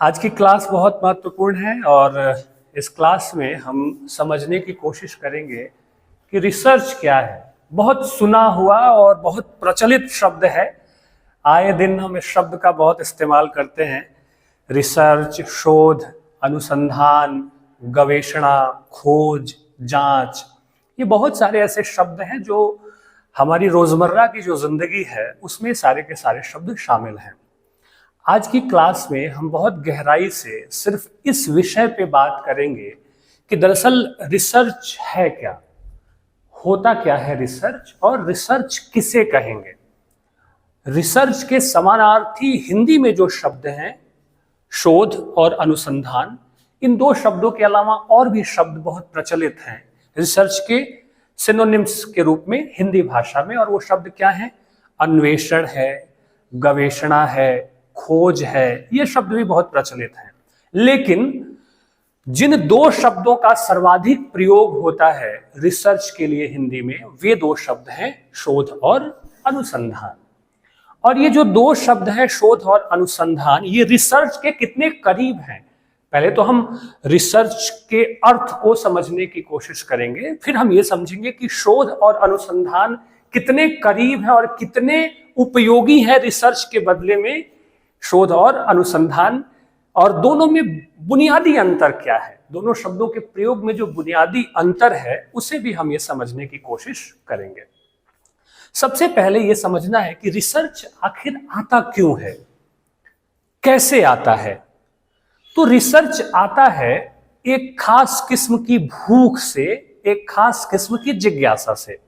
आज की क्लास बहुत महत्वपूर्ण है और इस क्लास में हम समझने की कोशिश करेंगे कि रिसर्च क्या है। बहुत सुना हुआ और बहुत प्रचलित शब्द है। आए दिन हम इस शब्द का बहुत इस्तेमाल करते हैं। रिसर्च, शोध, अनुसंधान, गवेषणा, खोज, जांच, ये बहुत सारे ऐसे शब्द हैं जो हमारी रोजमर्रा की जो जिंदगी है उसमें सारे के सारे शब्द शामिल हैं। आज की क्लास में हम बहुत गहराई से सिर्फ इस विषय पे बात करेंगे कि दरअसल रिसर्च है क्या, होता क्या है रिसर्च, और रिसर्च किसे कहेंगे। रिसर्च के समानार्थी हिंदी में जो शब्द हैं, शोध और अनुसंधान, इन दो शब्दों के अलावा और भी शब्द बहुत प्रचलित हैं रिसर्च के सिनोनिम्स के रूप में हिंदी भाषा में। और वो शब्द क्या है? अन्वेषण है, गवेषणा है, खोज है, ये शब्द भी बहुत प्रचलित हैं। लेकिन जिन दो शब्दों का सर्वाधिक प्रयोग होता है रिसर्च के लिए हिंदी में, वे दो शब्द हैं शोध और अनुसंधान। और ये जो दो शब्द हैं शोध और अनुसंधान, ये रिसर्च के कितने करीब हैं, पहले तो हम रिसर्च के अर्थ को समझने की कोशिश करेंगे, फिर हम ये समझेंगे कि शोध और अनुसंधान कितने करीब है और कितने उपयोगी है रिसर्च के बदले में शोध और अनुसंधान, और दोनों में बुनियादी अंतर क्या है, दोनों शब्दों के प्रयोग में जो बुनियादी अंतर है उसे भी हम ये समझने की कोशिश करेंगे। सबसे पहले ये समझना है कि रिसर्च आखिर आता क्यों है, कैसे आता है। तो रिसर्च आता है एक खास किस्म की भूख से, एक खास किस्म की जिज्ञासा से।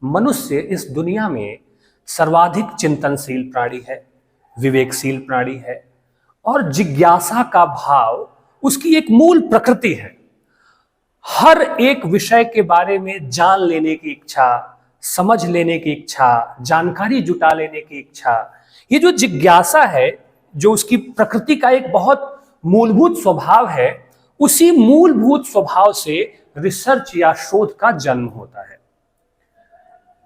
मनुष्य इस दुनिया में सर्वाधिक चिंतनशील प्राणी है, विवेकशील प्राणी है, और जिज्ञासा का भाव उसकी एक मूल प्रकृति है। हर एक विषय के बारे में जान लेने की इच्छा, समझ लेने की इच्छा, जानकारी जुटा लेने की इच्छा, ये जो जिज्ञासा है, जो उसकी प्रकृति का एक बहुत मूलभूत स्वभाव है, उसी मूलभूत स्वभाव से रिसर्च या शोध का जन्म होता है।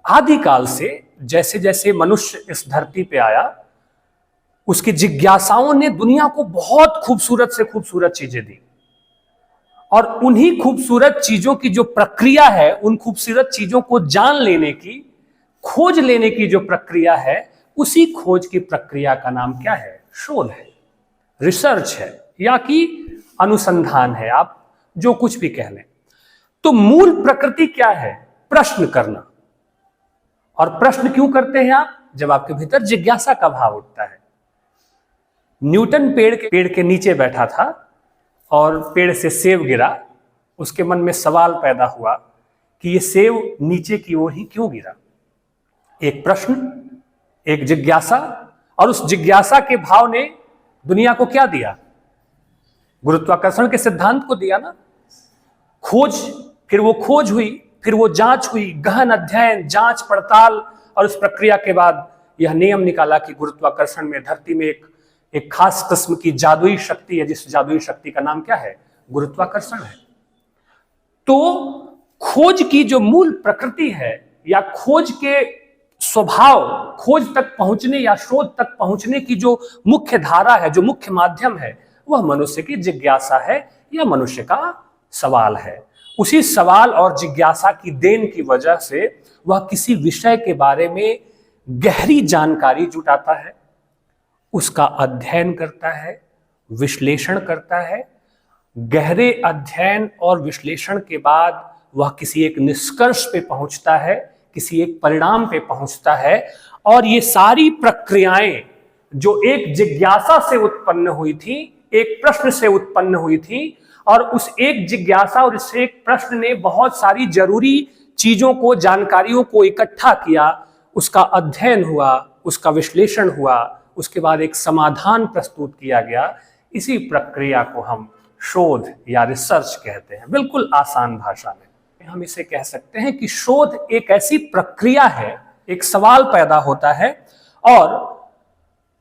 आदिकाल से जैसे जैसे मनुष्य इस धरती पे आया, उसकी जिज्ञासाओं ने दुनिया को बहुत खूबसूरत से खूबसूरत चीजें दी, और उन्हीं खूबसूरत चीजों की जो प्रक्रिया है, उन खूबसूरत चीजों को जान लेने की, खोज लेने की जो प्रक्रिया है, उसी खोज की प्रक्रिया का नाम क्या है? शोध है, रिसर्च है, या कि अनुसंधान है, आप जो कुछ भी कह लें। तो मूल प्रकृति क्या है? प्रश्न करना। और प्रश्न क्यों करते हैं आप? जब आपके भीतर जिज्ञासा का भाव उठता है। न्यूटन पेड़ के नीचे बैठा था और पेड़ से सेब गिरा। उसके मन में सवाल पैदा हुआ कि ये सेब नीचे की ओर ही क्यों गिरा। एक प्रश्न, एक जिज्ञासा, और उस जिज्ञासा के भाव ने दुनिया को क्या दिया? गुरुत्वाकर्षण के सिद्धांत को दिया ना। खोज, फिर वो खोज हुई, फिर वो जांच हुई, गहन अध्ययन, जांच पड़ताल, और उस प्रक्रिया के बाद यह नियम निकाला कि गुरुत्वाकर्षण में धरती में एक खास किस्म की जादुई शक्ति है, जिस जादुई शक्ति का नाम क्या है? गुरुत्वाकर्षण है। तो खोज की जो मूल प्रकृति है, या खोज के स्वभाव, खोज तक पहुंचने या शोध तक पहुंचने की जो मुख्य धारा है, जो मुख्य माध्यम है, वह मनुष्य की जिज्ञासा है या मनुष्य का सवाल है। उसी सवाल और जिज्ञासा की देन की वजह से वह किसी विषय के बारे में गहरी जानकारी जुटाता है, उसका अध्ययन करता है, विश्लेषण करता है। गहरे अध्ययन और विश्लेषण के बाद वह किसी एक निष्कर्ष पे पहुंचता है, किसी एक परिणाम पे पहुंचता है। और ये सारी प्रक्रियाएं जो एक जिज्ञासा से उत्पन्न हुई थी, एक प्रश्न से उत्पन्न हुई थी, और उस एक जिज्ञासा और इस एक प्रश्न ने बहुत सारी जरूरी चीजों को, जानकारियों को इकट्ठा किया, उसका अध्ययन हुआ, उसका विश्लेषण हुआ, उसके बाद एक समाधान प्रस्तुत किया गया। इसी प्रक्रिया को हम शोध या रिसर्च कहते हैं। बिल्कुल आसान भाषा में हम इसे कह सकते हैं कि शोध एक ऐसी प्रक्रिया है, एक सवाल पैदा होता है, और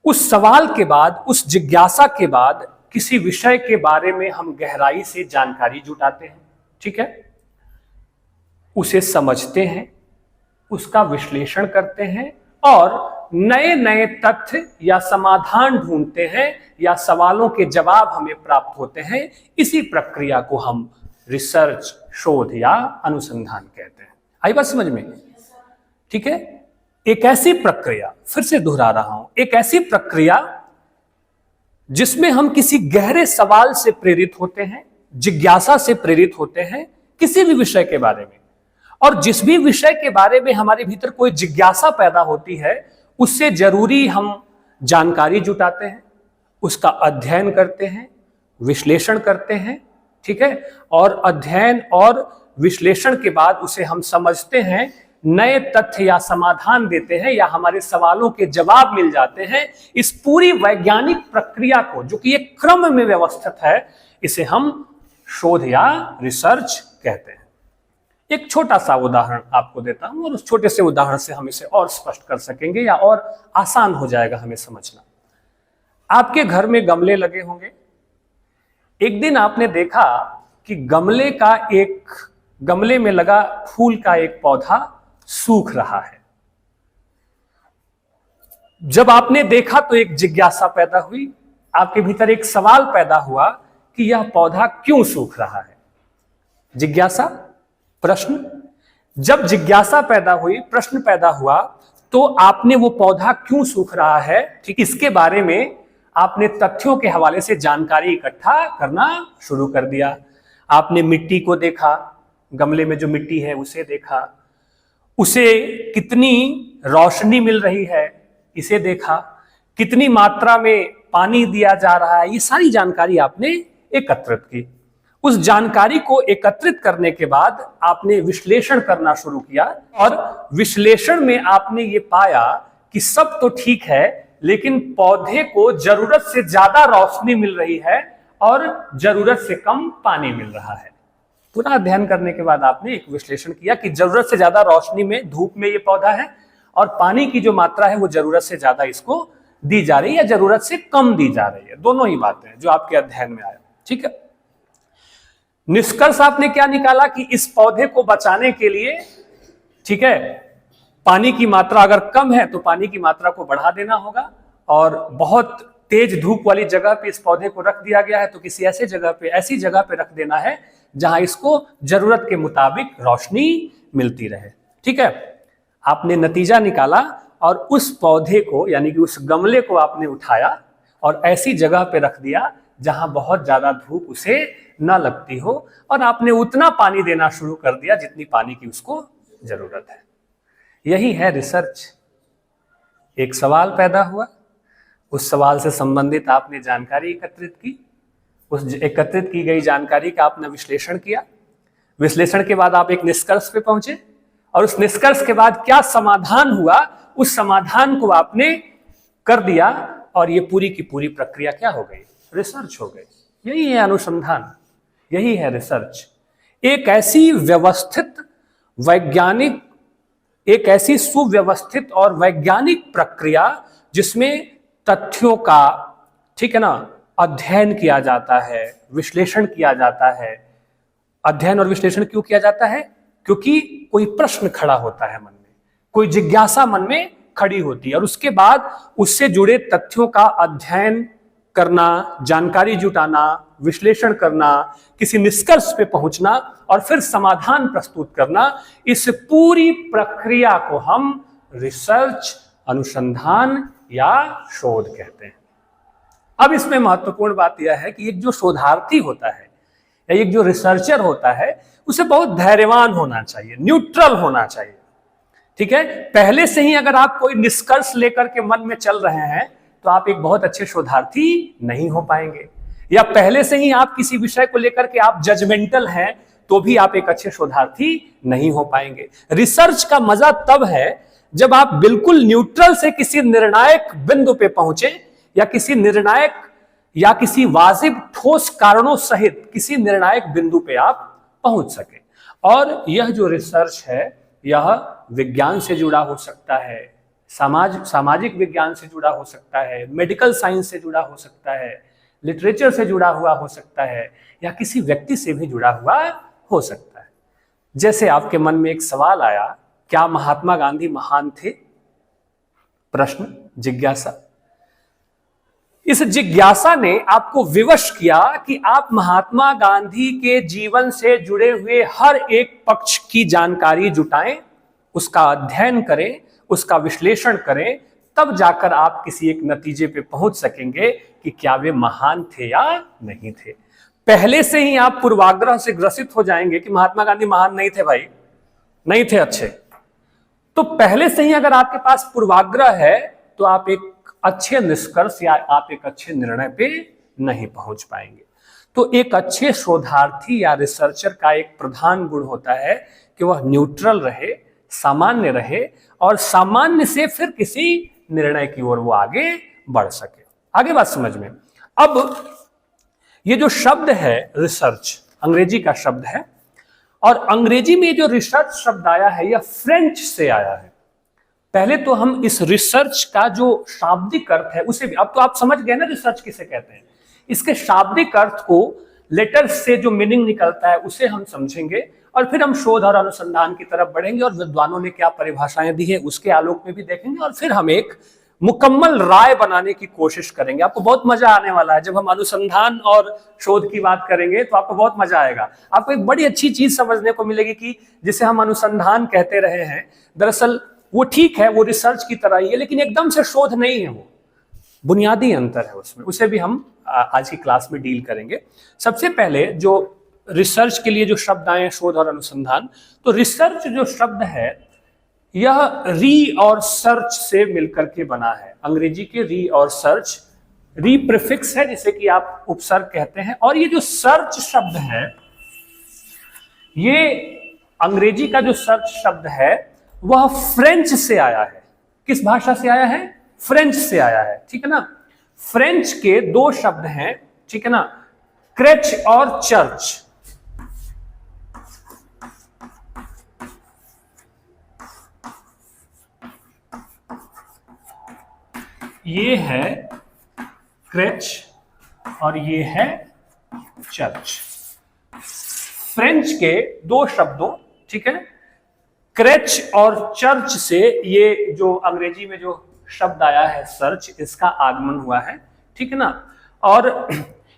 उस सवाल के बाद, उस जिज्ञासा के बाद किसी विषय के बारे में हम गहराई से जानकारी जुटाते हैं, ठीक है, उसे समझते हैं, उसका विश्लेषण करते हैं, और नए नए तथ्य या समाधान ढूंढते हैं या सवालों के जवाब हमें प्राप्त होते हैं। इसी प्रक्रिया को हम रिसर्च, शोध या अनुसंधान कहते हैं। आई बात समझ में? ठीक है, एक ऐसी प्रक्रिया, फिर से दोहरा रहा हूं, एक ऐसी प्रक्रिया जिसमें हम किसी गहरे सवाल से प्रेरित होते हैं, जिज्ञासा से प्रेरित होते हैं किसी भी विषय के बारे में, और जिस भी विषय के बारे में हमारे भीतर कोई जिज्ञासा पैदा होती है उससे जरूरी हम जानकारी जुटाते हैं, उसका अध्ययन करते हैं, विश्लेषण करते हैं। ठीक है, और अध्ययन और विश्लेषण के बाद उसे हम समझते हैं, नए तथ्य या समाधान देते हैं या हमारे सवालों के जवाब मिल जाते हैं। इस पूरी वैज्ञानिक प्रक्रिया को, जो कि एक क्रम में व्यवस्थित है, इसे हम शोध या रिसर्च कहते हैं। एक छोटा सा उदाहरण आपको देता हूं और उस छोटे से उदाहरण से हम इसे और स्पष्ट कर सकेंगे या और आसान हो जाएगा हमें समझना। आपके घर में गमले लगे होंगे। एक दिन आपने देखा कि गमले में लगा फूल का एक पौधा सूख रहा है। जब आपने देखा तो एक जिज्ञासा पैदा हुई, आपके भीतर एक सवाल पैदा हुआ कि यह पौधा क्यों सूख रहा है। जिज्ञासा, प्रश्न। जब जिज्ञासा पैदा हुई, प्रश्न पैदा हुआ, तो आपने वो पौधा क्यों सूख रहा है, ठीक, इसके बारे में आपने तथ्यों के हवाले से जानकारी इकट्ठा करना शुरू कर दिया। आपने मिट्टी को देखा, गमले में जो मिट्टी है उसे देखा, उसे कितनी रोशनी मिल रही है इसे देखा, कितनी मात्रा में पानी दिया जा रहा है, ये सारी जानकारी आपने एकत्रित की। उस जानकारी को एकत्रित करने के बाद आपने विश्लेषण करना शुरू किया और विश्लेषण में आपने ये पाया कि सब तो ठीक है, लेकिन पौधे को जरूरत से ज्यादा रोशनी मिल रही है और जरूरत से कम पानी मिल रहा है। पूरा अध्ययन करने के बाद आपने एक विश्लेषण किया कि जरूरत से ज्यादा रोशनी में, धूप में ये पौधा है, और पानी की जो मात्रा है वो जरूरत से ज्यादा इसको दी जा रही है या जरूरत से कम दी जा रही है। दोनों ही बातें जो आपके अध्ययन में आया। ठीक है, निष्कर्ष आपने क्या निकाला कि इस पौधे को बचाने के लिए, ठीक है, पानी की मात्रा अगर कम है तो पानी की मात्रा को बढ़ा देना होगा, और बहुत तेज धूप वाली जगह पे इस पौधे को रख दिया गया है तो किसी ऐसी जगह पे रख देना है जहां इसको जरूरत के मुताबिक रोशनी मिलती रहे। ठीक है, आपने नतीजा निकाला और उस पौधे को, यानी कि उस गमले को आपने उठाया और ऐसी जगह पे रख दिया जहां बहुत ज्यादा धूप उसे न लगती हो, और आपने उतना पानी देना शुरू कर दिया जितनी पानी की उसको जरूरत है। यही है रिसर्च। एक सवाल पैदा हुआ, उस सवाल से संबंधित आपने जानकारी एकत्रित की, उस एकत्रित की गई जानकारी का आपने विश्लेषण किया, विश्लेषण के बाद आप एक निष्कर्ष पे पहुंचे, और उस निष्कर्ष के बाद क्या समाधान हुआ, उस समाधान को आपने कर दिया, और ये पूरी की पूरी प्रक्रिया क्या हो गई? रिसर्च हो गई। यही है अनुसंधान, यही है रिसर्च। एक ऐसी व्यवस्थित वैज्ञानिक, एक ऐसी सुव्यवस्थित और वैज्ञानिक प्रक्रिया जिसमें तथ्यों का, ठीक है ना, अध्ययन किया जाता है, विश्लेषण किया जाता है। अध्ययन और विश्लेषण क्यों किया जाता है? क्योंकि कोई प्रश्न खड़ा होता है मन में, कोई जिज्ञासा मन में खड़ी होती है, और उसके बाद उससे जुड़े तथ्यों का अध्ययन करना, जानकारी जुटाना, विश्लेषण करना, किसी निष्कर्ष पे पहुंचना और फिर समाधान प्रस्तुत करना, इस पूरी प्रक्रिया को हम रिसर्च, अनुसंधान या शोध कहते हैं। अब इसमें महत्वपूर्ण बात यह है कि एक जो शोधार्थी होता है या एक जो रिसर्चर होता है उसे बहुत धैर्यवान होना चाहिए, न्यूट्रल होना चाहिए। ठीक है, पहले से ही अगर आप कोई निष्कर्ष लेकर के मन में चल रहे हैं तो आप एक बहुत अच्छे शोधार्थी नहीं हो पाएंगे, या पहले से ही आप किसी विषय को लेकर के आप जजमेंटल हैं तो भी आप एक अच्छे शोधार्थी नहीं हो पाएंगे। रिसर्च का मजा तब है जब आप बिल्कुल न्यूट्रल से किसी निर्णायक बिंदु पे पहुंचे, या किसी निर्णायक या किसी वाजिब ठोस कारणों सहित किसी निर्णायक बिंदु पे आप पहुंच सके। और यह जो रिसर्च है यह विज्ञान से जुड़ा हो सकता है, सामाजिक विज्ञान से जुड़ा हो सकता है, मेडिकल साइंस से जुड़ा हो सकता है, लिटरेचर से जुड़ा हुआ हो सकता है, या किसी व्यक्ति से भी जुड़ा हुआ हो सकता है। जैसे आपके मन में एक सवाल आया, क्या महात्मा गांधी महान थे? प्रश्न, जिज्ञासा। इस जिज्ञासा ने आपको विवश किया कि आप महात्मा गांधी के जीवन से जुड़े हुए हर एक पक्ष की जानकारी जुटाएं, उसका अध्ययन करें, उसका विश्लेषण करें, तब जाकर आप किसी एक नतीजे पे पहुंच सकेंगे कि क्या वे महान थे या नहीं थे। पहले से ही आप पूर्वाग्रह से ग्रसित हो जाएंगे कि महात्मा गांधी महान नहीं थे, भाई नहीं थे अच्छे, तो पहले से ही अगर आपके पास पूर्वाग्रह है तो आप एक अच्छे निष्कर्ष या आप एक अच्छे निर्णय पे नहीं पहुंच पाएंगे। तो एक अच्छे शोधार्थी या रिसर्चर का एक प्रधान गुण होता है कि वह न्यूट्रल रहे, सामान्य रहे और सामान्य से फिर किसी निर्णय की ओर वो आगे बढ़ सके। आगे बात समझ में। अब ये जो शब्द है रिसर्च, अंग्रेजी का शब्द है, और अंग्रेजी में जो रिसर्च शब्द आया है यह फ्रेंच से आया है। पहले तो हम इस रिसर्च का जो शाब्दिक अर्थ है उसे भी, अब तो आप समझ गए ना रिसर्च किसे कहते हैं, इसके शाब्दिक अर्थ को लेटर्स से जो मीनिंग निकलता है उसे हम समझेंगे और फिर हम शोध और अनुसंधान की तरफ बढ़ेंगे और विद्वानों ने क्या परिभाषाएं दी है उसके आलोक में भी देखेंगे और फिर हम एक मुकम्मल राय बनाने की कोशिश करेंगे। आपको बहुत मजा आने वाला है जब हम अनुसंधान और शोध की बात करेंगे, तो आपको बहुत मजा आएगा। आपको एक बड़ी अच्छी चीज समझने को मिलेगी कि जिसे हम अनुसंधान कहते रहे हैं, दरअसल वो ठीक है, वो रिसर्च की तरह ही है, लेकिन एकदम से शोध नहीं है, वो बुनियादी अंतर है उसमें, उसे भी हम आज की क्लास में डील करेंगे। सबसे पहले जो रिसर्च के लिए जो शब्द आए हैं, शोध और अनुसंधान, तो रिसर्च जो शब्द है यह री और सर्च से मिलकर के बना है। अंग्रेजी के री और सर्च, री प्रीफिक्स है जिसे कि आप उपसर्ग कहते हैं, और ये जो सर्च शब्द है, ये अंग्रेजी का जो सर्च शब्द है वह फ्रेंच से आया है। किस भाषा से आया है? फ्रेंच से आया है, ठीक है ना। फ्रेंच के दो शब्द हैं, ठीक है ना, क्रेच और चर्च। ये है क्रेच और ये है चर्च। फ्रेंच के दो शब्दों, ठीक है, क्रेच और चर्च से ये जो अंग्रेजी में जो शब्द आया है सर्च, इसका आगमन हुआ है, ठीक है ना। और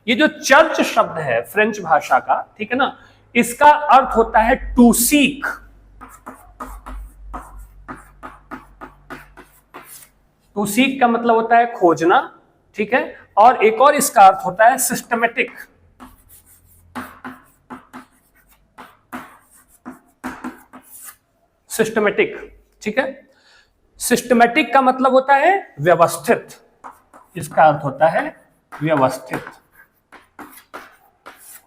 ये जो चर्च शब्द है फ्रेंच भाषा का, ठीक है ना, इसका अर्थ होता है टू सीक। टू सीक का मतलब होता है खोजना, ठीक है, और एक और इसका अर्थ होता है सिस्टमेटिक। सिस्टमेटिक, ठीक है। सिस्टमेटिक का मतलब होता है व्यवस्थित, इसका अर्थ होता है व्यवस्थित,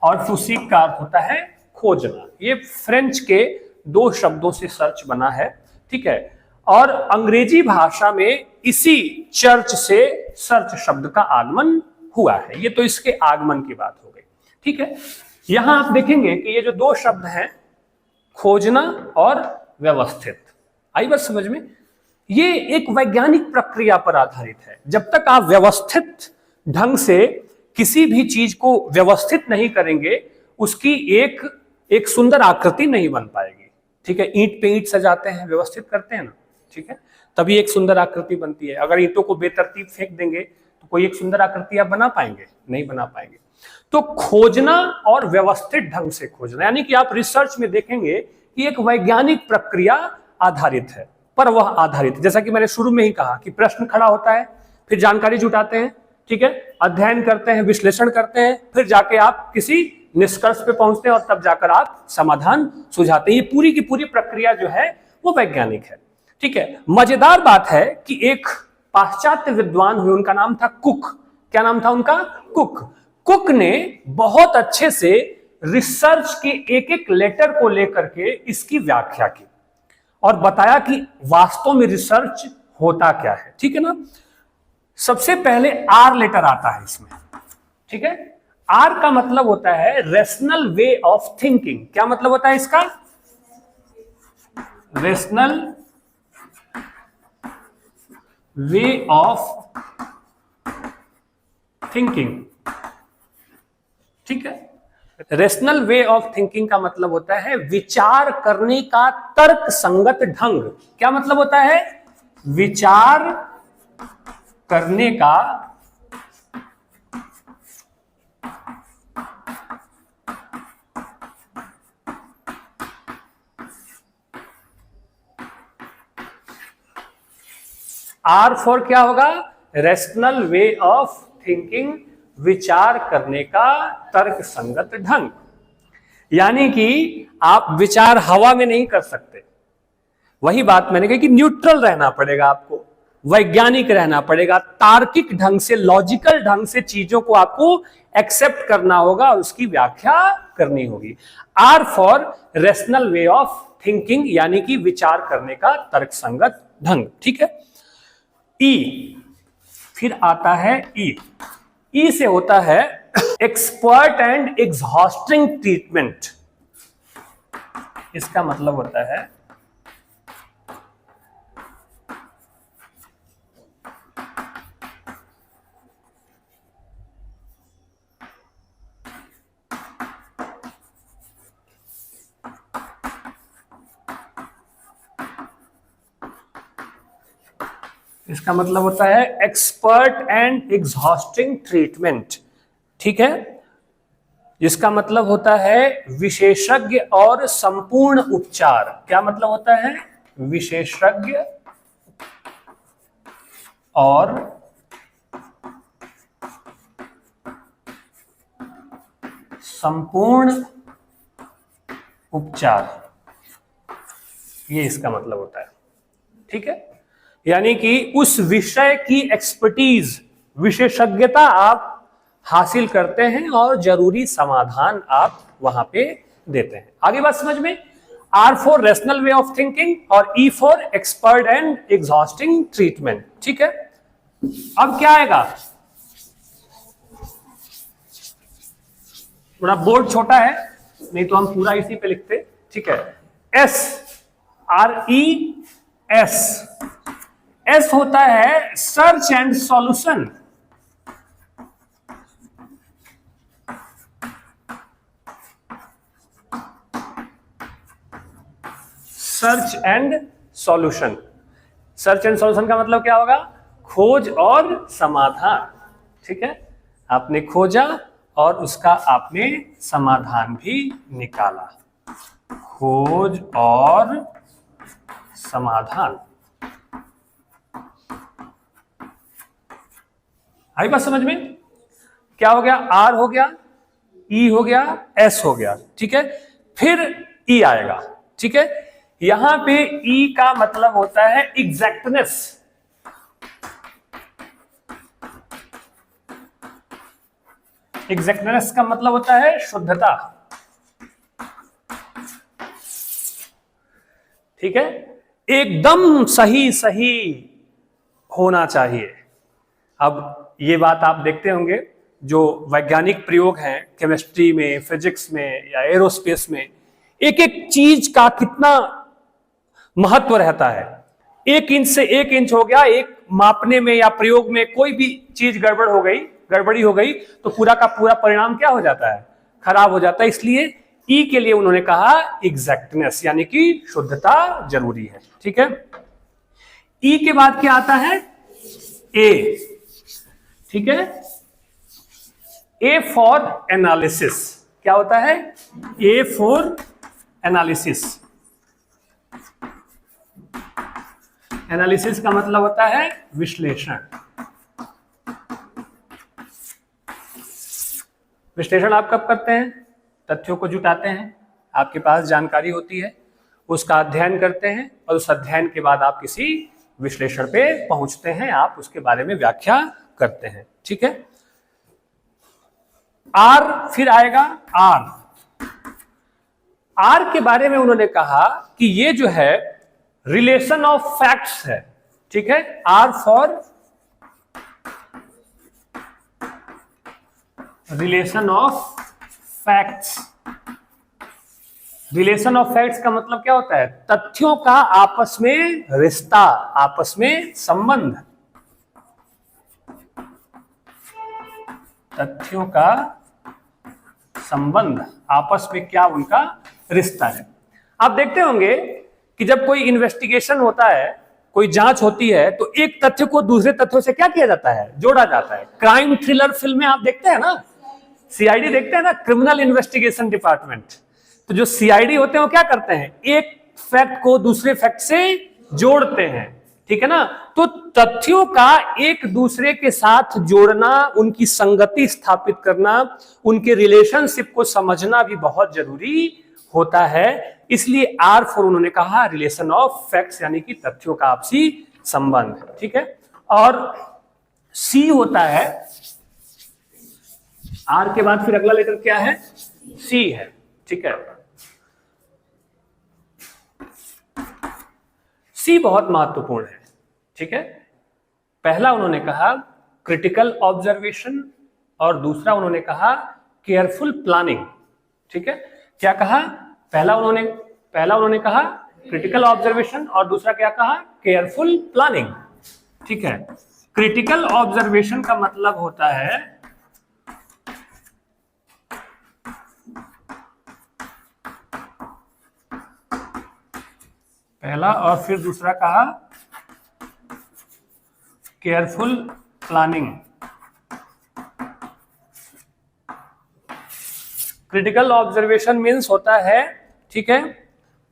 और टू सीक का अर्थ होता है खोजना। ये फ्रेंच के दो शब्दों से सर्च बना है, ठीक है, और अंग्रेजी भाषा में इसी चर्च से सर्च शब्द का आगमन हुआ है। ये तो इसके आगमन की बात हो गई, ठीक है। यहां आप देखेंगे कि ये जो दो शब्द हैं, खोजना और व्यवस्थित, आई बात समझ में। ये एक वैज्ञानिक प्रक्रिया पर आधारित है। जब तक आप व्यवस्थित ढंग से किसी भी चीज को व्यवस्थित नहीं करेंगे, उसकी एक सुंदर आकृति नहीं बन पाएगी, ठीक है। ईंट पे ईंट सजाते हैं, व्यवस्थित करते हैं ना, ठीक है, तभी एक सुंदर आकृति बनती है। अगर ईंटों को बेतरतीब फेंक देंगे तो कोई एक सुंदर आकृति आप बना पाएंगे? नहीं बना पाएंगे। तो खोजना और व्यवस्थित ढंग से खोजना, यानी कि आप रिसर्च में देखेंगे कि एक वैज्ञानिक प्रक्रिया आधारित है, पर वह आधारित, जैसा कि मैंने शुरू में ही कहा कि प्रश्न खड़ा होता है, फिर जानकारी जुटाते हैं, ठीक है, अध्ययन करते हैं, विश्लेषण करते हैं, फिर जाके आप किसी निष्कर्ष पे पहुंचते हैं और तब जाकर आप समाधान सुझाते हैं। ये पूरी की पूरी प्रक्रिया जो है वो वैज्ञानिक है, ठीक है। मजेदार बात है कि एक पाश्चात्य विद्वान हुए, उनका नाम था कुक। क्या नाम था उनका? कुक। कुक ने बहुत अच्छे से रिसर्च के एक एक लेटर को लेकर के इसकी व्याख्या की और बताया कि वास्तव में रिसर्च होता क्या है, ठीक है ना। सबसे पहले आर लेटर आता है इसमें, ठीक है। आर का मतलब होता है रेशनल वे ऑफ थिंकिंग। क्या मतलब होता है इसका? रेशनल वे ऑफ थिंकिंग, ठीक है। रेशनल वे ऑफ थिंकिंग का मतलब होता है विचार करने का तर्क संगत ढंग। क्या मतलब होता है? विचार करने का आर फॉर क्या होगा? रेशनल वे ऑफ थिंकिंग, विचार करने का तर्क संगत ढंग। यानी कि आप विचार हवा में नहीं कर सकते। वही बात मैंने कही कि न्यूट्रल रहना पड़ेगा, आपको वैज्ञानिक रहना पड़ेगा, तार्किक ढंग से, लॉजिकल ढंग से चीजों को आपको एक्सेप्ट करना होगा और उसकी व्याख्या करनी होगी। R for rational way of thinking, यानी कि विचार करने का तर्क संगत ढंग। ठीक है। ई, फिर आता है ई। ई से होता है एक्सपर्ट एंड एग्जॉस्टिंग ट्रीटमेंट। इसका मतलब होता है एक्सपर्ट एंड एग्जॉस्टिंग ट्रीटमेंट। ठीक है। इसका मतलब होता है विशेषज्ञ और संपूर्ण उपचार। क्या मतलब होता है? विशेषज्ञ और संपूर्ण उपचार, ये इसका मतलब होता है। ठीक है। यानी कि उस विषय की एक्सपर्टीज, विशेषज्ञता आप हासिल करते हैं और जरूरी समाधान आप वहां पे देते हैं। आगे बात समझ में? R for rational way of thinking और E for expert and exhausting treatment. ठीक है। अब क्या आएगा? थोड़ा बोर्ड छोटा है, नहीं तो हम पूरा इसी पे लिखते। ठीक है। S, R E S. S होता है search and solution. Search and solution. Search and solution का मतलब क्या होगा? खोज और समाधान। ठीक है। आपने खोजा और उसका आपने समाधान भी निकाला। खोज और समाधान। आई बात समझ में? क्या हो गया? आर हो गया, ई हो गया, एस हो गया। ठीक है। फिर ई आएगा। ठीक है। यहां पे ई का मतलब होता है एग्जैक्टनेस। एग्जैक्टनेस का मतलब होता है शुद्धता। ठीक है। एकदम सही सही होना चाहिए। अब ये बात आप देखते होंगे, जो वैज्ञानिक प्रयोग हैं केमिस्ट्री में, फिजिक्स में या एरोस्पेस में, एक एक चीज का कितना महत्व रहता है। 1 इंच से 1 इंच हो गया, एक मापने में या प्रयोग में कोई भी चीज गड़बड़ी हो गई तो पूरा का पूरा परिणाम क्या हो जाता है? खराब हो जाता है। इसलिए ई के लिए उन्होंने कहा एग्जैक्टनेस, यानी कि शुद्धता जरूरी है। ठीक है। ई के बाद क्या आता है? ए। ठीक है। A for analysis. क्या होता है? A for analysis. एनालिसिस का मतलब होता है विश्लेषण। विश्लेषण आप कब करते हैं? तथ्यों को जुटाते हैं, आपके पास जानकारी होती है, उसका अध्ययन करते हैं और उस अध्ययन के बाद आप किसी विश्लेषण पे पहुंचते हैं, आप उसके बारे में व्याख्या करते हैं। ठीक है। आर फिर आएगा आर। आर के बारे में उन्होंने कहा कि ये जो है रिलेशन ऑफ फैक्ट्स है। ठीक है। R for relation of facts. Relation of facts का मतलब क्या होता है? तथ्यों का आपस में रिश्ता, आपस में संबंध। तथ्यों का संबंध, आपस में क्या उनका रिश्ता है। आप देखते होंगे कि जब कोई इन्वेस्टिगेशन होता है कोई जांच होती है तो एक तथ्य को दूसरे तथ्यों से क्या किया जाता है, जोड़ा जाता है। क्राइम थ्रिलर फिल्में आप देखते हैं ना, सीआईडी देखते हैं ना, क्रिमिनल इन्वेस्टिगेशन डिपार्टमेंट। तो जो सीआईडी होते हैं वो क्या करते हैं, एक फैक्ट को दूसरे फैक्ट से जोड़ते हैं, ठीक है ना। तो तथ्यों का एक दूसरे के साथ जोड़ना, उनकी संगति स्थापित करना, उनके रिलेशनशिप को समझना भी बहुत जरूरी होता है। इसलिए आर फॉर उन्होंने कहा रिलेशन ऑफ फैक्ट्स, यानी कि तथ्यों का आपसी संबंध, ठीक है। और सी होता है, आर के बाद फिर अगला लेटर क्या है, सी है, ठीक है। सी बहुत महत्वपूर्ण है, ठीक है। पहला उन्होंने कहा क्रिटिकल ऑब्जर्वेशन और दूसरा उन्होंने कहा केयरफुल प्लानिंग, ठीक है। क्या कहा, पहला उन्होंने कहा क्रिटिकल ऑब्जर्वेशन और दूसरा क्या कहा, केयरफुल प्लानिंग, ठीक है। क्रिटिकल ऑब्जर्वेशन का मतलब होता है पहला, और फिर दूसरा कहा careful planning. Critical observation means होता है, ठीक है,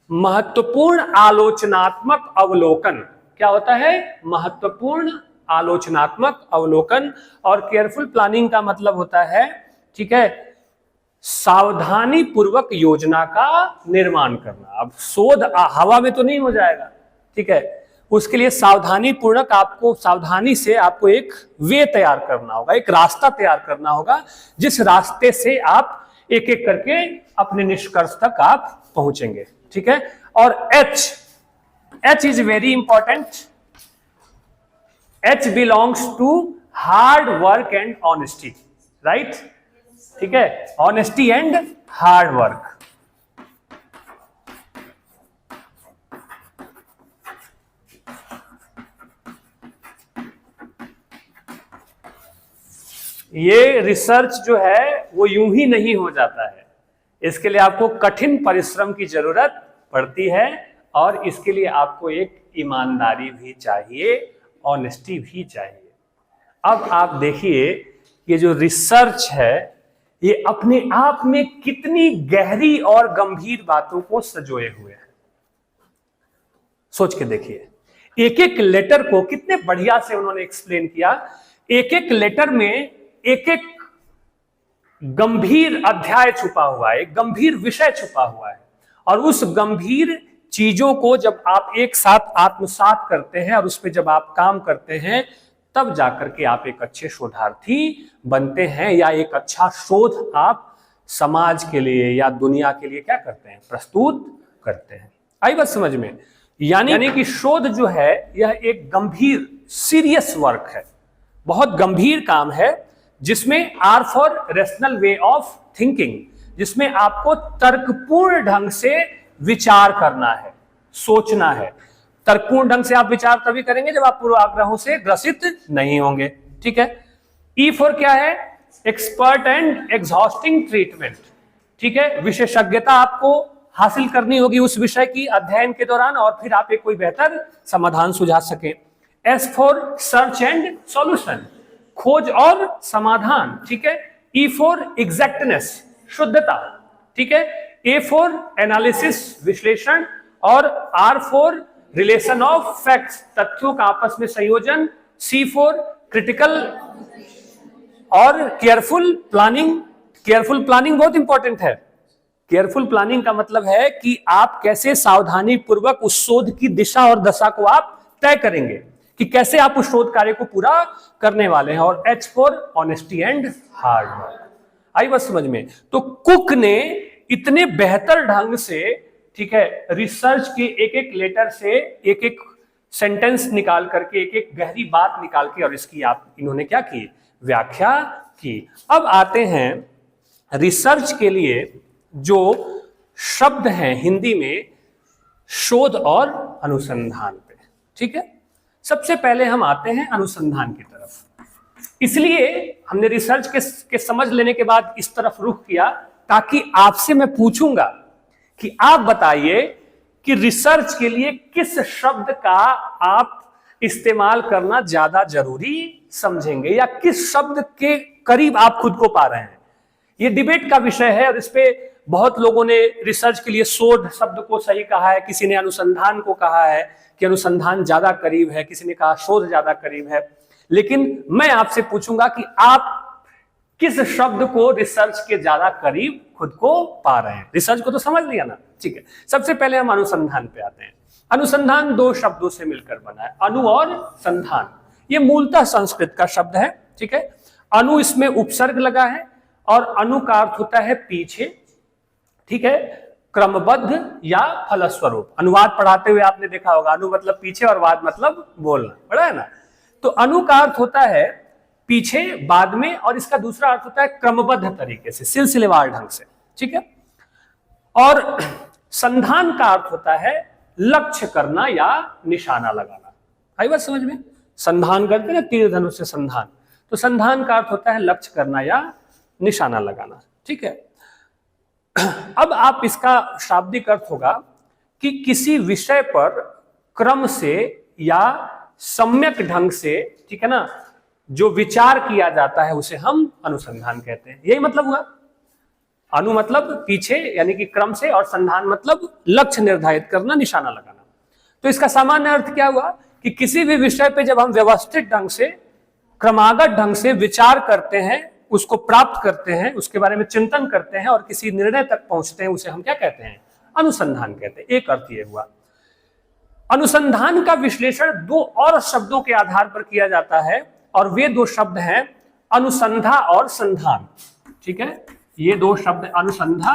महत्वपूर्ण आलोचनात्मक अवलोकन। क्या होता है, महत्वपूर्ण आलोचनात्मक अवलोकन। और केयरफुल प्लानिंग का मतलब होता है, ठीक है, सावधानी पूर्वक योजना का निर्माण करना। अब शोध हवा में तो नहीं हो जाएगा, ठीक है, उसके लिए सावधानी पूर्वक आपको, सावधानी से आपको एक वे तैयार करना होगा, एक रास्ता तैयार करना होगा, जिस रास्ते से आप एक एक करके अपने निष्कर्ष तक आप पहुंचेंगे, ठीक है। और H is very important. H belongs to hard work and honesty, right, ठीक है, ऑनेस्टी एंड हार्ड वर्क। ये रिसर्च जो है वो यूं ही नहीं हो जाता है, इसके लिए आपको कठिन परिश्रम की जरूरत पड़ती है और इसके लिए आपको एक ईमानदारी भी चाहिए, ऑनेस्टी भी चाहिए। अब आप देखिए ये जो रिसर्च है ये अपने आप में कितनी गहरी और गंभीर बातों को सजोए हुए है। सोच के देखिए, एक एक लेटर को कितने बढ़िया से उन्होंने एक्सप्लेन किया। एक एक लेटर में एक एक गंभीर अध्याय छुपा हुआ है, एक गंभीर विषय छुपा हुआ है, और उस गंभीर चीजों को जब आप एक साथ आत्मसात करते हैं और उस पर जब आप काम करते हैं, तब जाकर के आप एक अच्छे शोधार्थी बनते हैं, या एक अच्छा शोध आप समाज के लिए या दुनिया के लिए क्या करते हैं, प्रस्तुत करते हैं। आई बात समझ में? यानी कि शोध जो है यह एक गंभीर सीरियस वर्क है, बहुत गंभीर काम है, जिसमें R for rational way of thinking, जिसमें आपको तर्कपूर्ण ढंग से विचार करना है, सोचना है। तर्कपूर्ण ढंग से आप विचार तभी करेंगे जब आप पूर्वाग्रहों से ग्रसित नहीं होंगे, ठीक है। ई फॉर क्या है, एक्सपर्ट एंड एग्जॉस्टिंग ट्रीटमेंट, ठीक है, विशेषज्ञता आपको हासिल करनी होगी उस विषय की अध्ययन के दौरान, और फिर आप एक कोई बेहतर समाधान सुझा सके। S for search and solution, खोज और समाधान, ठीक है। ई फॉर एग्जैक्टनेस, शुद्धता, ठीक है। ए फॉर एनालिसिस, विश्लेषण, और R for relation of facts, तथ्यों का आपस में संयोजन। सी फॉर क्रिटिकल और केयरफुल प्लानिंग। केयरफुल प्लानिंग बहुत इंपॉर्टेंट है। केयरफुल प्लानिंग का मतलब है कि आप कैसे सावधानी पूर्वक उस शोध की दिशा और दशा को आप तय करेंगे कि कैसे आप उस शोध कार्य को पूरा करने वाले हैं। और H for honesty and hard work. आई बात समझ में? तो कुक ने इतने बेहतर ढंग से, ठीक है, रिसर्च के एक एक लेटर से एक एक सेंटेंस निकाल करके, एक एक गहरी बात निकाल के, और इसकी इन्होंने क्या की, व्याख्या की। अब आते हैं रिसर्च के लिए जो शब्द हैं हिंदी में, शोध और अनुसंधान पे, ठीक है। सबसे पहले हम आते हैं अनुसंधान की तरफ। इसलिए हमने रिसर्च के समझ लेने के बाद इस तरफ रुख किया, ताकि आपसे मैं पूछूंगा कि आप बताइए कि रिसर्च के लिए किस शब्द का आप इस्तेमाल करना ज्यादा जरूरी समझेंगे या किस शब्द के करीब आप खुद को पा रहे हैं। ये डिबेट का विषय है और इस पे बहुत लोगों ने रिसर्च के लिए शोध शब्द को सही कहा है, किसी ने अनुसंधान को कहा है कि अनुसंधान ज्यादा करीब है, किसी ने कहा शोध ज्यादा करीब है। लेकिन मैं आपसे पूछूंगा कि आप किस शब्द को रिसर्च के ज्यादा करीब खुद को पा रहे हैं। रिसर्च को तो समझ लिया ना, ठीक है। सबसे पहले हम अनुसंधान पे आते हैं। अनुसंधान दो शब्दों से मिलकर बना है, अनु और संधान। ये मूलतः संस्कृत का शब्द है, ठीक है। अनु इसमें उपसर्ग लगा है और अनु का अर्थ होता है पीछे, ठीक है, क्रमबद्ध या फलस्वरूप। अनुवाद पढ़ाते हुए आपने देखा होगा, अनु मतलब पीछे और वाद मतलब बोलना, पढ़ा है ना। तो अनु का अर्थ होता है पीछे, बाद में, और इसका दूसरा अर्थ होता है क्रमबद्ध तरीके से, सिलसिलेवार ढंग से, ठीक है। और संधान का अर्थ होता है लक्ष्य करना या निशाना लगाना। आई बात समझ में? संधान करते ना, तीर धनुष से संधान, तो संधान का अर्थ होता है लक्ष्य करना या निशाना लगाना, ठीक है। अब आप इसका शाब्दिक अर्थ होगा कि किसी विषय पर क्रम से या सम्यक ढंग से, ठीक है ना, जो विचार किया जाता है उसे हम अनुसंधान कहते हैं। यही मतलब हुआ। अनु मतलब पीछे यानी कि क्रम से, और संधान मतलब लक्ष्य निर्धारित करना, निशाना लगाना। तो इसका सामान्य अर्थ क्या हुआ कि किसी भी विषय पे जब हम व्यवस्थित ढंग से, क्रमागत ढंग से विचार करते हैं, उसको प्राप्त करते हैं, उसके बारे में चिंतन करते हैं और किसी निर्णय तक पहुंचते हैं, उसे हम क्या कहते हैं? अनुसंधान कहते हैं। एक अर्थ ये हुआ। अनुसंधान का विश्लेषण दो और शब्दों के आधार पर किया जाता है और वे दो शब्द हैं अनुसंधा और संधान, ठीक है। ये दो शब्द अनुसंधा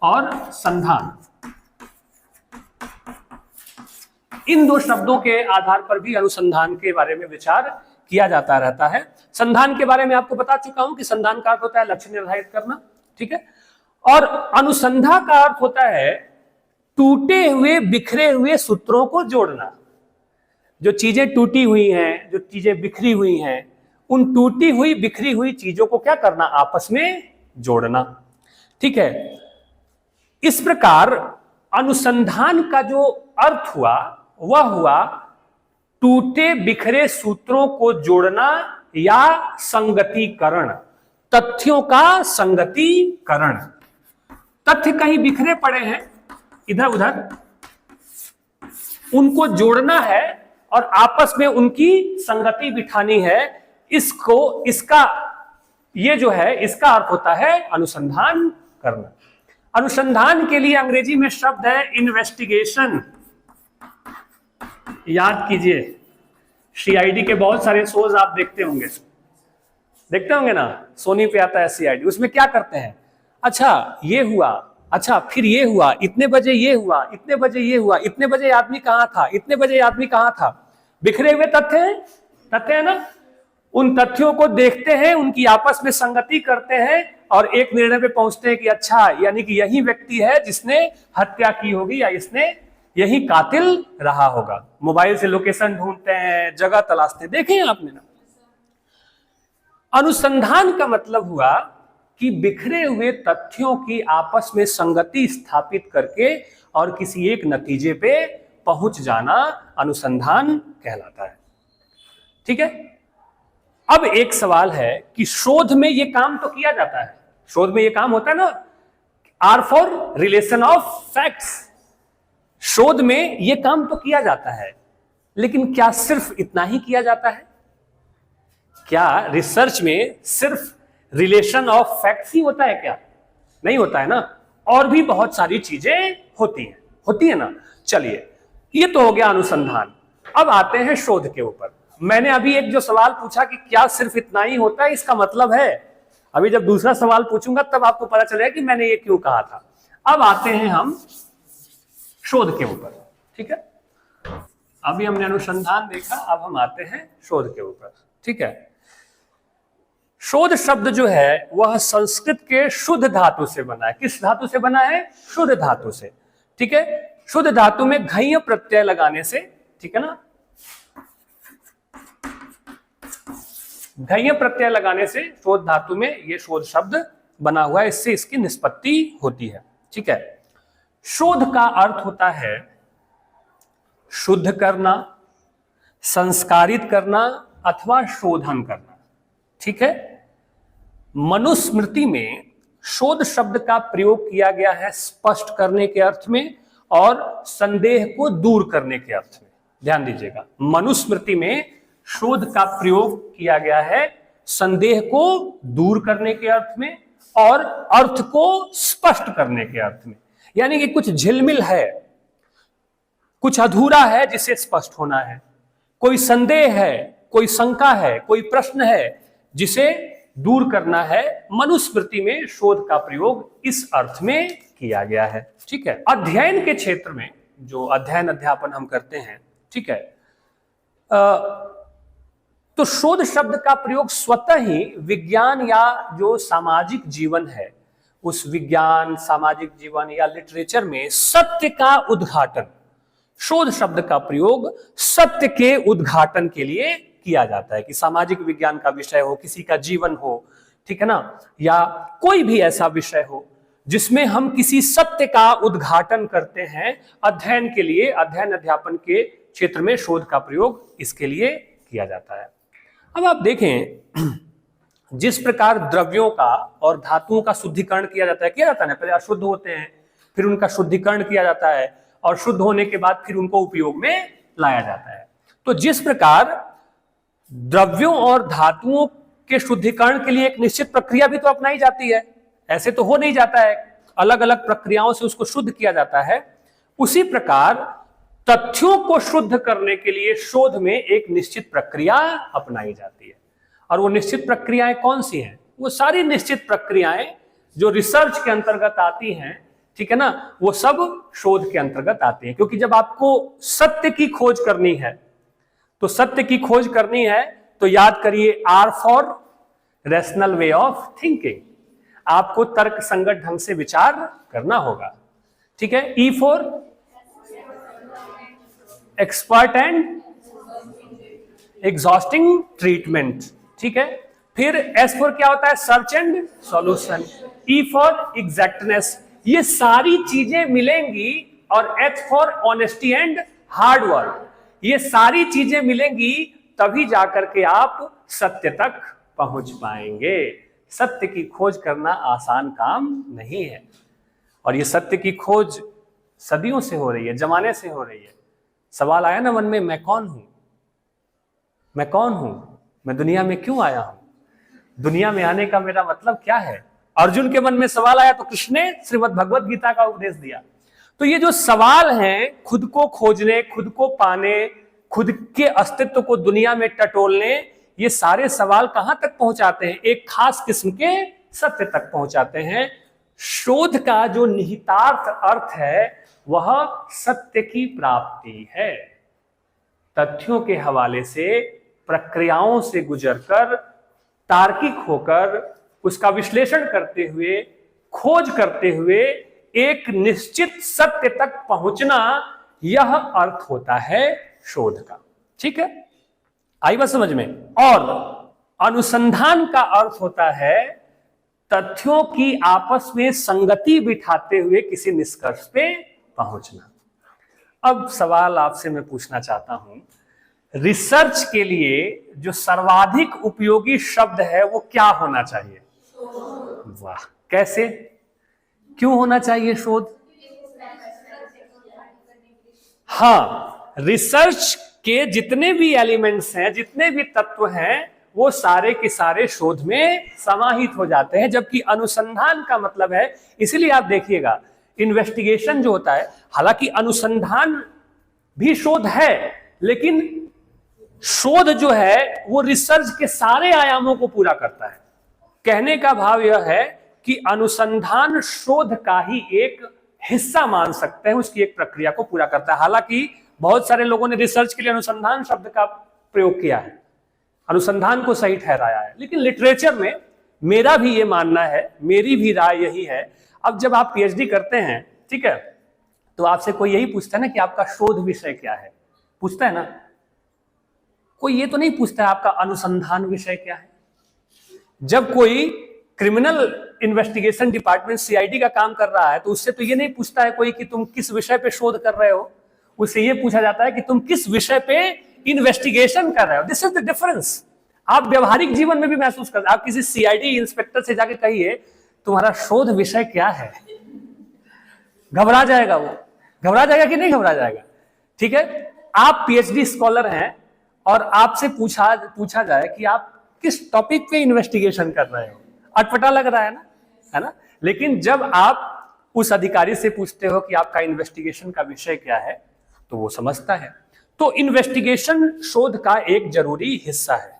और संधान, इन दो शब्दों के आधार पर भी अनुसंधान के बारे में विचार किया जाता रहता है। संधान के बारे में आपको बता चुका हूं कि संधान का अर्थ होता है लक्ष्य निर्धारित करना, ठीक है। और अनुसंधा का अर्थ होता है टूटे हुए बिखरे हुए सूत्रों को जोड़ना। जो चीजें टूटी हुई हैं, जो चीजें बिखरी हुई हैं, उन टूटी हुई बिखरी हुई चीजों को क्या करना? आपस में जोड़ना, ठीक है। इस प्रकार अनुसंधान का जो अर्थ हुआ वह हुआ टूटे बिखरे सूत्रों को जोड़ना या संगतिकरण, तथ्यों का संगतिकरण। तथ्य कहीं बिखरे पड़े हैं इधर उधर, उनको जोड़ना है और आपस में उनकी संगति बिठानी है। इसका ये जो है, इसका अर्थ होता है अनुसंधान करना। अनुसंधान के लिए अंग्रेजी में शब्द है इन्वेस्टिगेशन। याद कीजिए, सीआईडी के बहुत सारे शोज आप देखते होंगे ना, सोनी पे आता है सीआईडी। उसमें क्या करते हैं? अच्छा ये हुआ, अच्छा फिर ये हुआ, इतने बजे ये हुआ, इतने बजे ये हुआ, इतने बजे आदमी कहां था, इतने बजे आदमी कहां था। बिखरे हुए तथ्य है ना। उन तथ्यों को देखते हैं, उनकी आपस में संगति करते हैं और एक निर्णय पे पहुंचते हैं कि अच्छा, यानी कि यही व्यक्ति है जिसने हत्या की होगी या इसने यही कातिल रहा होगा। मोबाइल से लोकेशन ढूंढते हैं, जगह तलाशते हैं, देखें आपने ना। अनुसंधान का मतलब हुआ कि बिखरे हुए तथ्यों की आपस में संगति स्थापित करके और किसी एक नतीजे पे पहुंच जाना अनुसंधान कहलाता है, ठीक है। अब एक सवाल है कि शोध में यह काम तो किया जाता है, शोध में यह काम होता है ना, R for relation of facts. शोध में यह काम तो किया जाता है, लेकिन क्या सिर्फ इतना ही किया जाता है? क्या रिसर्च में सिर्फ रिलेशन ऑफ फैक्ट्स ही होता है क्या? नहीं होता है ना, और भी बहुत सारी चीजें होती है ना। चलिए, ये तो हो गया अनुसंधान। अब आते हैं शोध के ऊपर। मैंने अभी एक जो सवाल पूछा कि क्या सिर्फ इतना ही होता है, इसका मतलब है, अभी जब दूसरा सवाल पूछूंगा तब आपको पता चलेगा कि मैंने ये क्यों कहा था। अब आते हैं हम शोध के ऊपर, ठीक है। अभी हमने अनुसंधान देखा, अब हम आते हैं शोध के ऊपर, ठीक है। शोध शब्द जो है वह संस्कृत के शुद्ध धातु से बना है। किस धातु से बना है? शुद्ध धातु से, ठीक है। शुद्ध धातु में घञ् प्रत्यय लगाने से, ठीक है ना, घञ् प्रत्यय लगाने से शोध धातु में यह शोध शब्द बना हुआ है, इससे इसकी निष्पत्ति होती है, ठीक है। शोध का अर्थ होता है शुद्ध करना, संस्कारित करना अथवा शोधन करना। ठीक है। मनुस्मृति में शोध शब्द का प्रयोग किया गया है स्पष्ट करने के अर्थ में और संदेह को दूर करने के अर्थ में। ध्यान दीजिएगा, मनुस्मृति में शोध का प्रयोग किया गया है संदेह को दूर करने के अर्थ में और अर्थ को स्पष्ट करने के अर्थ में। यानी कि कुछ झिलमिल है, कुछ अधूरा है जिसे स्पष्ट होना है, कोई संदेह है, कोई शंका है, कोई प्रश्न है जिसे दूर करना है। मनुस्मृति में शोध का प्रयोग इस अर्थ में किया गया है। ठीक है। अध्ययन के क्षेत्र में जो अध्ययन अध्यापन हम करते हैं, ठीक है, तो शोध शब्द का प्रयोग स्वतः ही विज्ञान या जो सामाजिक जीवन है उस विज्ञान, सामाजिक जीवन या लिटरेचर में सत्य का उद्घाटन, शोध शब्द का प्रयोग सत्य के उद्घाटन के लिए किया जाता है कि सामाजिक विज्ञान का विषय हो, किसी का जीवन हो, ठीक है ना, या कोई भी ऐसा विषय हो जिसमें हम किसी सत्य का उद्घाटन करते हैं, अध्ययन के लिए, अध्ययन अध्यापन के क्षेत्र में शोध का प्रयोग इसके लिए किया जाता है। अब आप देखें, जिस प्रकार द्रव्यों का और धातुओं का शुद्धिकरण किया जाता है ना, पहले अशुद्ध होते हैं, फिर उनका शुद्धिकरण किया जाता है और शुद्ध होने के बाद फिर उनको उपयोग में लाया जाता है। तो जिस प्रकार द्रव्यों और धातुओं के शुद्धिकरण के लिए एक निश्चित प्रक्रिया भी तो अपनाई जाती है, ऐसे तो हो नहीं जाता है, अलग अलग प्रक्रियाओं से उसको शुद्ध किया जाता है। उसी प्रकार तथ्यों को शुद्ध करने के लिए शोध में एक निश्चित प्रक्रिया अपनाई जाती है। और वो निश्चित प्रक्रियाएं कौन सी हैं? वो सारी निश्चित प्रक्रियाएं जो रिसर्च के अंतर्गत आती हैं, ठीक है ना, वो सब शोध के अंतर्गत आती हैं। क्योंकि जब आपको सत्य की खोज करनी है, तो सत्य की खोज करनी है तो याद करिए R for rational way of thinking, आपको तर्क संगत ढंग से विचार करना होगा। ठीक है। E for expert and exhausting treatment. ठीक है। फिर S फॉर क्या होता है? Search and solution. E for exactness. ये सारी चीजें मिलेंगी। और H for honesty and hard work. ये सारी चीजें मिलेंगी तभी जाकर के आप सत्य तक पहुंच पाएंगे। सत्य की खोज करना आसान काम नहीं है और ये सत्य की खोज सदियों से हो रही है, जमाने से हो रही है। सवाल आया ना मन में, मैं कौन हूं? मैं कौन हूं? मैं दुनिया में क्यों आया हूं? दुनिया में आने का मेरा मतलब क्या है? अर्जुन के मन में सवाल आया तो कृष्ण ने श्रीमद् भगवत गीता का उपदेश दिया। तो ये जो सवाल हैं, खुद को खोजने, खुद को पाने, खुद के अस्तित्व को दुनिया में टटोलने, ये सारे सवाल कहां तक पहुंचाते हैं? एक खास किस्म के सत्य तक पहुंचाते हैं। शोध का जो निहितार्थ अर्थ है वह सत्य की प्राप्ति है। तथ्यों के हवाले से, प्रक्रियाओं से गुजरकर, तार्किक होकर, उसका विश्लेषण करते हुए, खोज करते हुए एक निश्चित सत्य तक पहुंचना, यह अर्थ होता है शोध का। ठीक है, आई बात समझ में। और अनुसंधान का अर्थ होता है तथ्यों की आपस में संगति बिठाते हुए किसी निष्कर्ष पे पहुंचना। अब सवाल आपसे मैं पूछना चाहता हूं, रिसर्च के लिए जो सर्वाधिक उपयोगी शब्द है वो क्या होना चाहिए? वाह, कैसे, क्यों होना चाहिए शोध? हाँ, रिसर्च के जितने भी एलिमेंट्स हैं, जितने भी तत्व हैं, वो सारे के सारे शोध में समाहित हो जाते हैं। जबकि अनुसंधान का मतलब है, इसीलिए आप देखिएगा इन्वेस्टिगेशन जो होता है, हालांकि अनुसंधान भी शोध है, लेकिन शोध जो है वो रिसर्च के सारे आयामों को पूरा करता है। कहने का भाव यह है कि अनुसंधान शोध का ही एक हिस्सा मान सकते हैं, उसकी एक प्रक्रिया को पूरा करता है। हालांकि बहुत सारे लोगों ने रिसर्च के लिए अनुसंधान शब्द का प्रयोग किया है, अनुसंधान को सही ठहराया है, लेकिन लिटरेचर में मेरा भी ये मानना है, मेरी भी राय यही है। अब जब आप पीएचडी करते हैं, ठीक है, तो आपसे कोई यही पूछता है ना कि आपका शोध विषय क्या है? पूछता है ना? कोई ये तो नहीं पूछता है आपका अनुसंधान विषय क्या है। जब कोई क्रिमिनल इन्वेस्टिगेशन डिपार्टमेंट सीआईडी का काम कर रहा है तो उससे तो ये नहीं पूछता है कोई कि तुम किस विषय पे शोध कर रहे हो, उससे ये पूछा जाता है कि तुम किस विषय पे इन्वेस्टिगेशन कर रहे हो। This is the difference. आप व्यवहारिक जीवन में भी महसूस करते, आप किसी सीआईडी इंस्पेक्टर से जाके कहिए तुम्हारा शोध विषय क्या है, घबरा जाएगा, वो घबरा जाएगा कि नहीं घबरा जाएगा। ठीक है, आप पीएचडी स्कॉलर हैं और आपसे पूछा जाए कि आप किस टॉपिक पे इन्वेस्टिगेशन कर रहे हो, अटपटा लग रहा है ना। लेकिन जब आप उस अधिकारी से पूछते हो कि आपका इन्वेस्टिगेशन का विषय क्या है तो वो समझता है। तो इन्वेस्टिगेशन शोध का एक जरूरी हिस्सा है।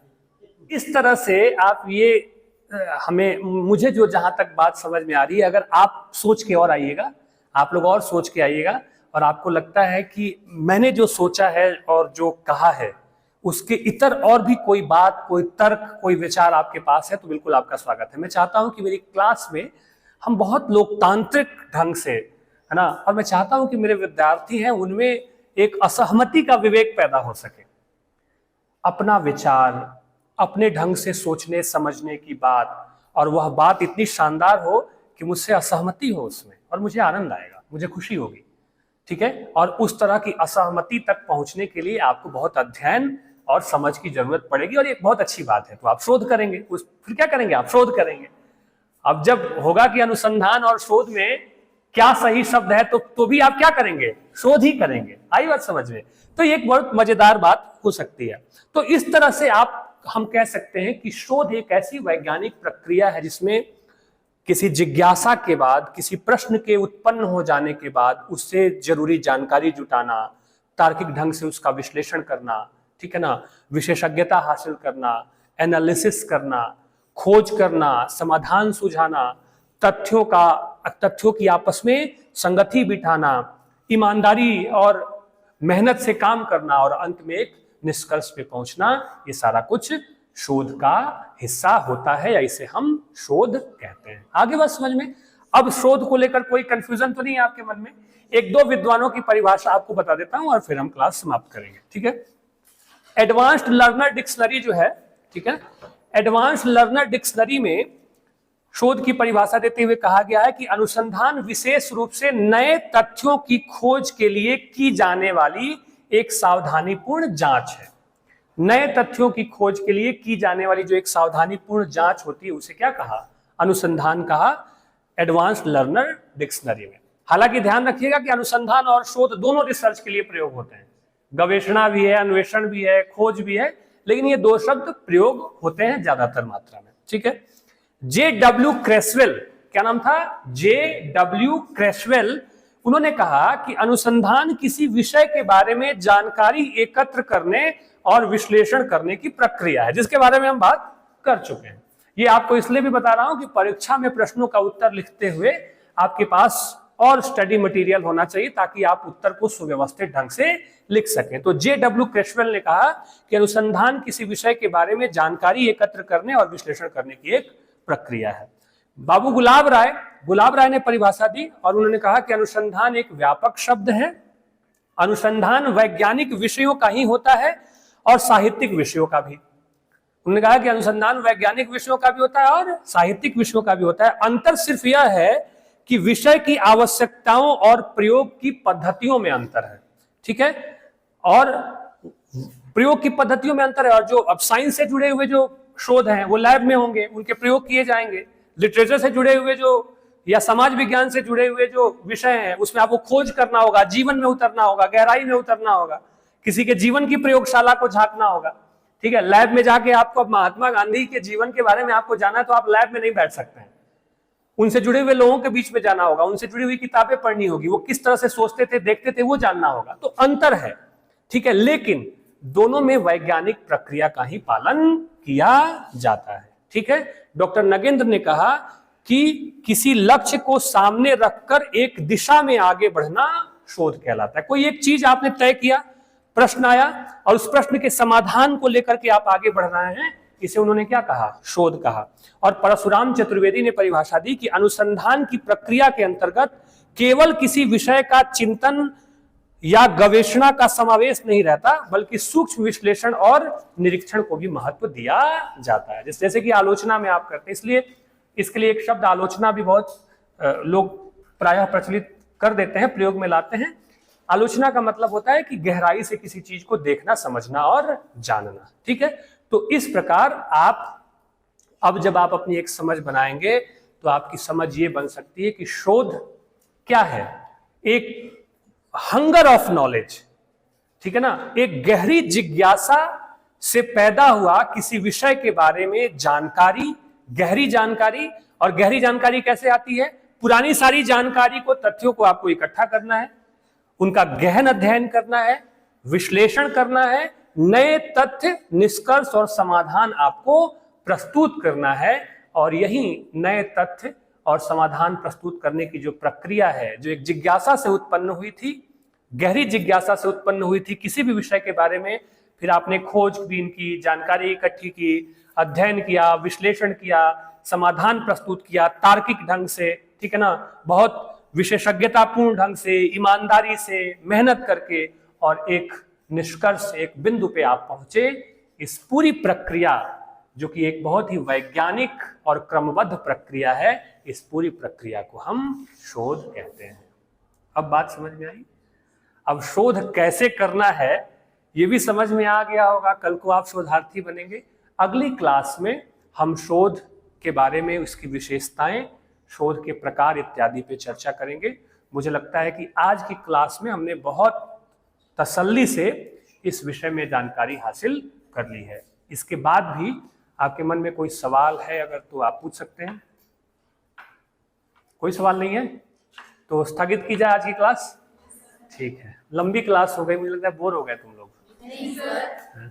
इस तरह से आप ये मुझे जो जहां तक बात समझ में आ रही है, अगर आप सोच के और आइएगा, आप लोग और सोच के आइएगा और आपको लगता है कि मैंने जो सोचा है और जो कहा है उसके इतर और भी कोई बात, कोई तर्क, कोई विचार आपके पास है तो बिल्कुल आपका स्वागत है। मैं चाहता हूं कि मेरी क्लास में हम बहुत लोकतांत्रिक ढंग से, है ना, और मैं चाहता हूं कि मेरे विद्यार्थी हैं उनमें एक असहमति का विवेक पैदा हो सके, अपना विचार, अपने ढंग से सोचने समझने की बात, और वह बात इतनी शानदार हो कि मुझसे असहमति हो उसमें और मुझे आनंद आएगा, मुझे खुशी होगी। ठीक है, और उस तरह की असहमति तक पहुंचने के लिए आपको बहुत अध्ययन और समझ की जरूरत पड़ेगी और ये बहुत अच्छी बात है। तो आप शोध करेंगे, फिर क्या करेंगे, आप शोध करेंगे। अब जब होगा कि अनुसंधान और शोध में क्या सही शब्द है तो भी आप क्या करेंगे, शोध ही करेंगे। आई बात समझ में? तो ये एक बहुत मजेदार बात हो सकती है। तो इस तरह से हम कह सकते हैं कि शोध एक ऐसी वैज्ञानिक प्रक्रिया है जिसमें किसी जिज्ञासा के बाद, किसी प्रश्न के उत्पन्न हो जाने के बाद उससे जरूरी जानकारी जुटाना, तार्किक ढंग से उसका विश्लेषण करना, ठीक है ना, विशेषज्ञता हासिल करना, एनालिसिस करना, खोज करना, समाधान सुझाना, तथ्यों की आपस में संगति बिठाना, ईमानदारी और मेहनत से काम करना और अंत में एक निष्कर्ष पे पहुंचना, ये सारा कुछ शोध का हिस्सा होता है या इसे हम शोध कहते हैं। आगे बात समझ में? अब शोध को लेकर कोई कंफ्यूजन तो नहीं है आपके मन में? एक दो विद्वानों की परिभाषा आपको बता देता हूं और फिर हम क्लास समाप्त करेंगे। ठीक है, एडवांस्ड लर्नर डिक्शनरी जो है, ठीक है, एडवांस्ड लर्नर डिक्शनरी में शोध की परिभाषा देते हुए कहा गया है कि अनुसंधान विशेष रूप से नए तथ्यों की खोज के लिए की जाने वाली एक सावधानीपूर्ण जांच है। नए तथ्यों की खोज के लिए की जाने वाली जो एक सावधानीपूर्ण जांच होती है उसे क्या कहा, अनुसंधान कहा, एडवांस्ड लर्नर डिक्शनरी में। हालांकि ध्यान रखिएगा कि अनुसंधान और शोध दोनों रिसर्च के लिए प्रयोग होते हैं, गवेषणा भी है, अन्वेषण भी है, खोज भी है, लेकिन ये दो शब्द प्रयोग होते हैं ज्यादातर मात्रा में। ठीक है, J.W. क्रेसवेल, क्या नाम था, J.W. क्रेसवेल, उन्होंने कहा कि अनुसंधान किसी विषय के बारे में जानकारी एकत्र करने और विश्लेषण करने की प्रक्रिया है, जिसके बारे में हम बात कर चुके हैं। ये आपको इसलिए भी बता रहा हूं कि परीक्षा में प्रश्नों का उत्तर लिखते हुए आपके पास और स्टडी मटेरियल होना चाहिए ताकि आप उत्तर को सुव्यवस्थित ढंग से लिख सकें। तो J.W. क्रेसवेल ने कहा कि अनुसंधान किसी विषय के बारे में जानकारी एकत्र करने और विश्लेषण करने की एक प्रक्रिया है। बाबू गुलाब राय ने परिभाषा दी और उन्होंने कहा कि अनुसंधान एक व्यापक शब्द है, अनुसंधान वैज्ञानिक विषयों का ही होता है और साहित्यिक विषयों का भी। उन्होंने कहा कि अनुसंधान वैज्ञानिक विषयों का भी होता है और साहित्यिक विषयों का भी होता है। अंतर सिर्फ यह है कि विषय की आवश्यकताओं और प्रयोग की पद्धतियों में अंतर है। ठीक है, और प्रयोग की पद्धतियों में अंतर है, और जो अब साइंस से जुड़े हुए जो शोध हैं वो लैब में होंगे, उनके प्रयोग किए जाएंगे। लिटरेचर से जुड़े हुए जो या समाज विज्ञान से जुड़े हुए जो विषय हैं उसमें आपको खोज करना होगा, जीवन में उतरना होगा, गहराई में उतरना होगा, किसी के जीवन की प्रयोगशाला को झांकना होगा। ठीक है, लैब में जाके आपको अब महात्मा गांधी के जीवन के बारे में आपको जाना है तो आप लैब में नहीं बैठ सकते हैं, उनसे जुड़े हुए लोगों के बीच में जाना होगा, उनसे जुड़ी हुई किताबें पढ़नी होगी, वो किस तरह से सोचते थे, देखते थे, वो जानना होगा। तो अंतर है, ठीक है, लेकिन दोनों में वैज्ञानिक प्रक्रिया का ही पालन किया जाता है। ठीक है, डॉक्टर नगेंद्र ने कहा कि किसी लक्ष्य को सामने रखकर एक दिशा में आगे बढ़ना शोध कहलाता है। कोई एक चीज आपने तय किया, प्रश्न आया और उस प्रश्न के समाधान को लेकर के आप आगे बढ़ रहे हैं, इसे उन्होंने क्या कहा, शोध कहा। और परशुराम चतुर्वेदी ने परिभाषा दी कि अनुसंधान की प्रक्रिया के अंतर्गत केवल किसी विषय का चिंतन या गवेषणा का समावेश नहीं रहता, बल्कि सूक्ष्म विश्लेषण और निरीक्षण को भी महत्व दिया जाता है, जैसे कि आलोचना में आप करते हैं। इसलिए इसके लिए एक शब्द आलोचना भी बहुत लोग प्रायः प्रचलित कर देते हैं, प्रयोग में लाते हैं। आलोचना का मतलब होता है कि गहराई से किसी चीज को देखना, समझना और जानना। ठीक है, तो इस प्रकार आप अब जब आप अपनी एक समझ बनाएंगे तो आपकी समझ ये बन सकती है कि शोध क्या है। एक हंगर ऑफ नॉलेज, ठीक है ना, एक गहरी जिज्ञासा से पैदा हुआ किसी विषय के बारे में जानकारी, गहरी जानकारी। और गहरी जानकारी कैसे आती है? पुरानी सारी जानकारी को, तथ्यों को आपको इकट्ठा करना है, उनका गहन अध्ययन करना है, विश्लेषण करना है, नए तथ्य, निष्कर्ष और समाधान आपको प्रस्तुत करना है। और यही नए तथ्य और समाधान प्रस्तुत करने की जो प्रक्रिया है, जो एक जिज्ञासा से उत्पन्न हुई थी, गहरी जिज्ञासा से उत्पन्न हुई थी किसी भी विषय के बारे में, फिर आपने खोजबीन की, जानकारी इकट्ठी की, अध्ययन किया, विश्लेषण किया, समाधान प्रस्तुत किया तार्किक ढंग से, ठीक है ना, बहुत विशेषज्ञतापूर्ण ढंग से, ईमानदारी से, मेहनत करके, और एक निष्कर्ष, एक बिंदु पे आप पहुंचे। इस पूरी प्रक्रिया, जो कि एक बहुत ही वैज्ञानिक और क्रमबद्ध प्रक्रिया है, इस पूरी प्रक्रिया को हम शोध कहते हैं। अब बात समझ में आई? अब शोध कैसे करना है ये भी समझ में आ गया होगा। कल को आप शोधार्थी बनेंगे। अगली क्लास में हम शोध के बारे में, उसकी विशेषताएं, शोध के प्रकार इत्यादि पे चर्चा करेंगे। मुझे लगता है कि आज की क्लास में हमने बहुत तसल्ली से इस विषय में जानकारी हासिल कर ली है। इसके बाद भी आपके मन में कोई सवाल है अगर, तो आप पूछ सकते हैं। कोई सवाल नहीं है तो स्थगित की जाए आज की क्लास। ठीक है, लंबी क्लास हो गई, मुझे लगता है बोर हो गए तुम लोग। नहीं सर।